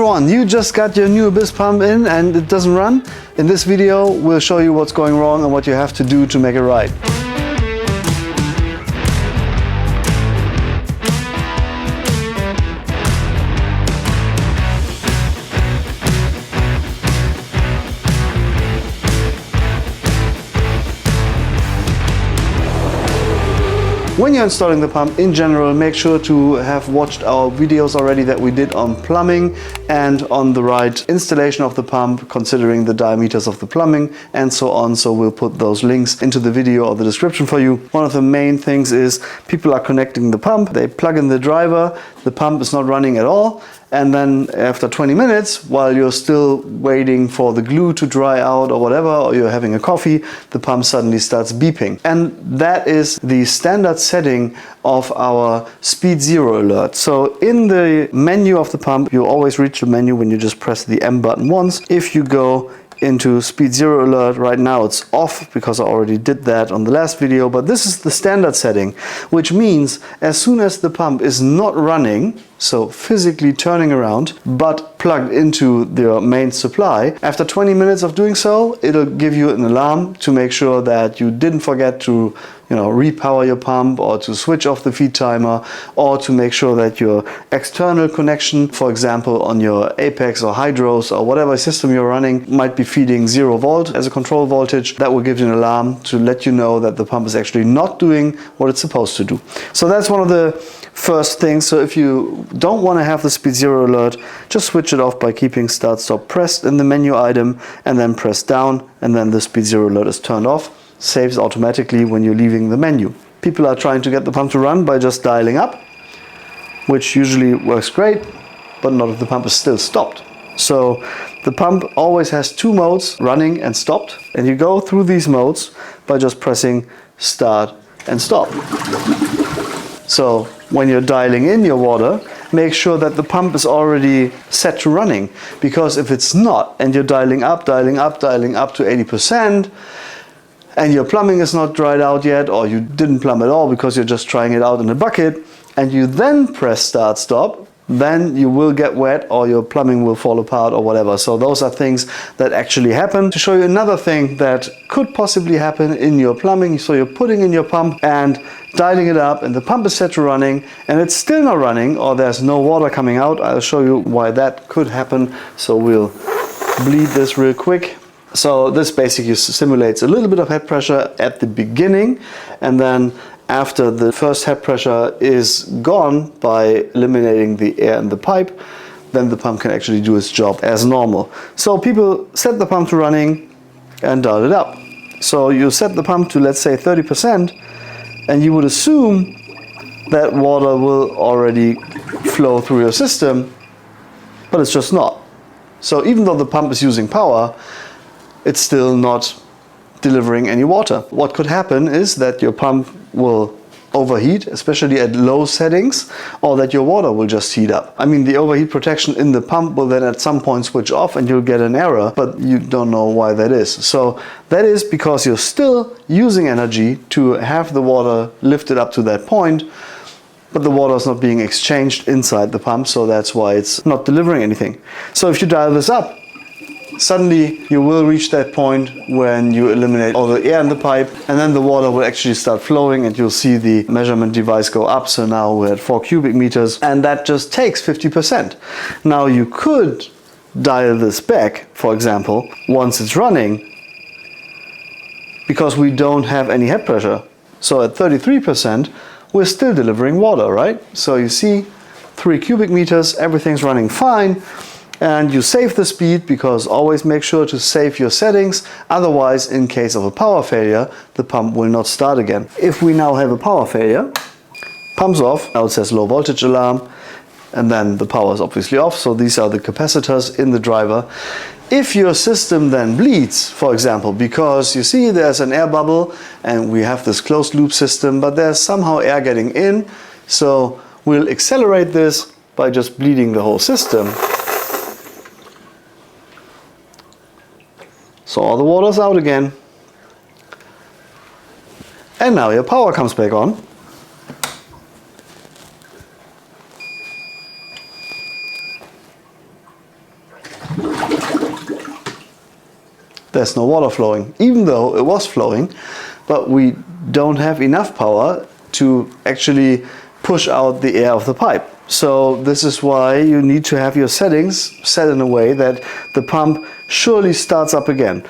on, you just got your new Abyzz pump in and it doesn't run? In this video, we'll show you what's going wrong and what you have to do to make it right. When you're installing the pump, in general, make sure to have watched our videos already that we did on plumbing and on the right installation of the pump, considering the diameters of the plumbing and so on. So we'll put those links into the video or the description for you. One of the main things is people are connecting the pump, they plug in the driver, the pump is not running at all. And then after 20 minutes, while you're still waiting for the glue to dry out or whatever, or you're having a coffee, the pump suddenly starts beeping. And that is the standard setting of our speed zero alert. So in the menu of the pump, you always reach the menu when you just press the M button once. If you go into speed zero alert, right now it's off because I already did that on the last video, but this is the standard setting, which means as soon as the pump is not running, so physically turning around, but plugged into the main supply, after 20 minutes of doing so, it'll give you an alarm to make sure that you didn't forget to repower your pump, or to switch off the feed timer, or to make sure that your external connection, for example on your Apex or Hydros or whatever system you're running, might be feeding 0 volt as a control voltage. That will give you an alarm to let you know that the pump is actually not doing what it's supposed to do. So that's one of the first things. So if you don't want to have the speed zero alert, just switch it off by keeping start stop pressed in the menu item and then press down, and then the speed zero alert is turned off. Saves automatically when you're leaving the menu. People are trying to get the pump to run by just dialing up, which usually works great, but not if the pump is still stopped. So the pump always has 2 modes, running and stopped, and you go through these modes by just pressing start and stop. So when you're dialing in your water, make sure that the pump is already set to running, because if it's not and you're dialing up to 80%, and your plumbing is not dried out yet, or you didn't plumb at all because you're just trying it out in a bucket, and you then press start stop, then you will get wet or your plumbing will fall apart or whatever. So those are things that actually happen. To show you another thing that could possibly happen in your plumbing, so you're putting in your pump and dialing it up and the pump is set to running and it's still not running, or there's no water coming out. I'll show you why that could happen. So we'll bleed this real quick. So this basically simulates a little bit of head pressure at the beginning, and then after the first head pressure is gone by eliminating the air in the pipe, then the pump can actually do its job as normal. So people set the pump to running and dial it up. So you set the pump to, let's say, 30%, and you would assume that water will already flow through your system, but it's just not. So even though the pump is using power, it's still not delivering any water. What could happen is that your pump will overheat, especially at low settings, or that your water will just heat up. I mean, the overheat protection in the pump will then at some point switch off and you'll get an error, but you don't know why that is. So that is because you're still using energy to have the water lifted up to that point, but the water is not being exchanged inside the pump, so that's why it's not delivering anything. So if you dial this up, suddenly you will reach that point when you eliminate all the air in the pipe, and then the water will actually start flowing and you'll see the measurement device go up. So now we're at 4 cubic meters, and that just takes 50%. Now you could dial this back, for example, once it's running, because we don't have any head pressure. So at 33%, we're still delivering water, right? So you see 3 cubic meters, everything's running fine. And you save the speed, because always make sure to save your settings. Otherwise, in case of a power failure, the pump will not start again. If we now have a power failure, pump's off, now it says low voltage alarm, and then the power is obviously off. So these are the capacitors in the driver. If your system then bleeds, for example, because you see there's an air bubble and we have this closed loop system, but there's somehow air getting in, so we'll accelerate this by just bleeding the whole system. So all the water's out again. And now your power comes back on. There's no water flowing, even though it was flowing, but we don't have enough power to actually push out the air of the pipe. So this is why you need to have your settings set in a way that the pump surely starts up again.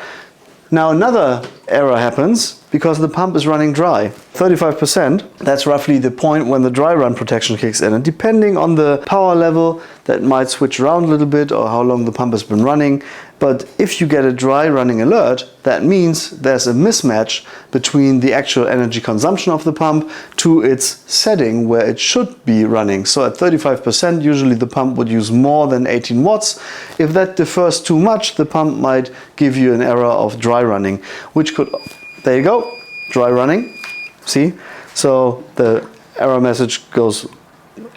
Now another error happens because the pump is running dry. 35%, that's roughly the point when the dry run protection kicks in. And depending on the power level, that might switch around a little bit or how long the pump has been running. But if you get a dry running alert, that means there's a mismatch between the actual energy consumption of the pump to its setting where it should be running. So at 35%, usually the pump would use more than 18 watts. If that differs too much, the pump might give you an error of dry running, which could, there you go, dry running, see? So the error message goes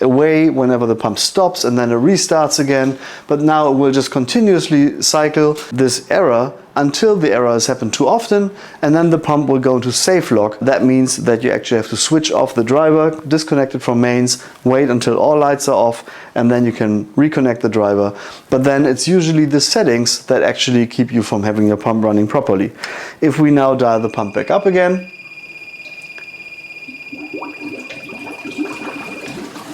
away whenever the pump stops and then it restarts again, but now it will just continuously cycle this error until the error has happened too often, and then the pump will go into safe lock. That means that you actually have to switch off the driver, disconnect it from mains, wait until all lights are off, and then you can reconnect the driver. But then it's usually the settings that actually keep you from having your pump running properly. If we now dial the pump back up again,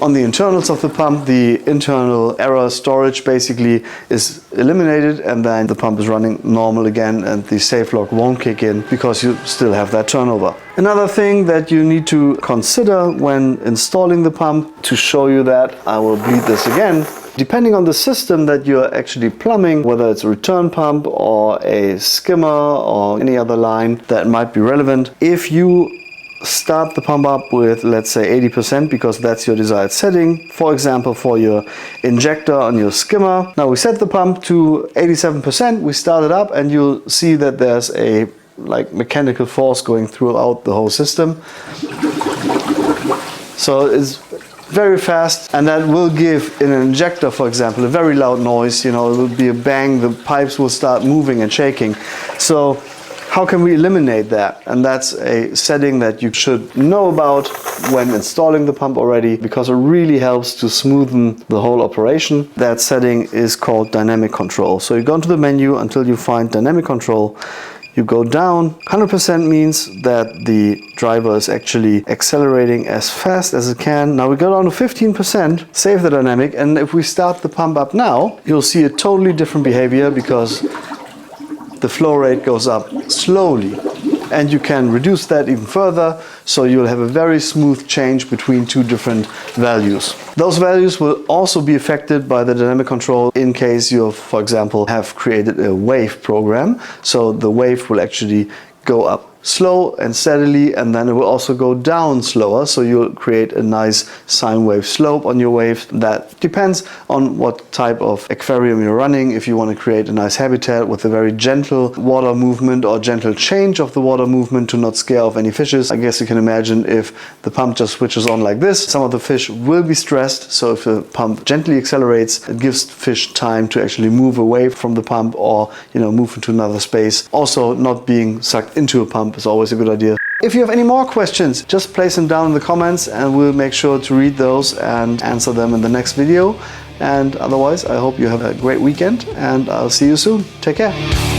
on the internals of the pump, the internal error storage basically is eliminated, and then the pump is running normal again and the safe lock won't kick in because you still have that turnover. Another thing that you need to consider when installing the pump, to show you that, I will bleed this again. Depending on the system that you're actually plumbing, whether it's a return pump or a skimmer or any other line that might be relevant, if you start the pump up with, let's say, 80% because that's your desired setting, for example for your injector on your skimmer. Now we set the pump to 87%, we start it up, and you'll see that there's a mechanical force going throughout the whole system. So it's very fast, and that will give in an injector, for example, a very loud noise. You know, it will be a bang, the pipes will start moving and shaking. So how can we eliminate that? And that's a setting that you should know about when installing the pump already, because it really helps to smoothen the whole operation. That setting is called dynamic control. So you go into the menu until you find dynamic control. You go down. 100% means that the driver is actually accelerating as fast as it can. Now we go down to 15%, save the dynamic, and if we start the pump up now, you'll see a totally different behavior because the flow rate goes up slowly, and you can reduce that even further, so you'll have a very smooth change between two different values. Those values will also be affected by the dynamic control in case you, for example, have created a wave program. So the wave will actually go up slow and steadily, and then it will also go down slower, so you'll create a nice sine wave slope on your wave. That depends on what type of aquarium you're running. If you want to create a nice habitat with a very gentle water movement or gentle change of the water movement to not scare off any fishes, I guess you can imagine if the pump just switches on like this, some of the fish will be stressed. So if the pump gently accelerates, it gives fish time to actually move away from the pump or, you know, move into another space. Also, not being sucked into a pump is always a good idea. If you have any more questions, just place them down in the comments and we'll make sure to read those and answer them in the next video. And otherwise, I hope you have a great weekend and I'll see you soon. Take care.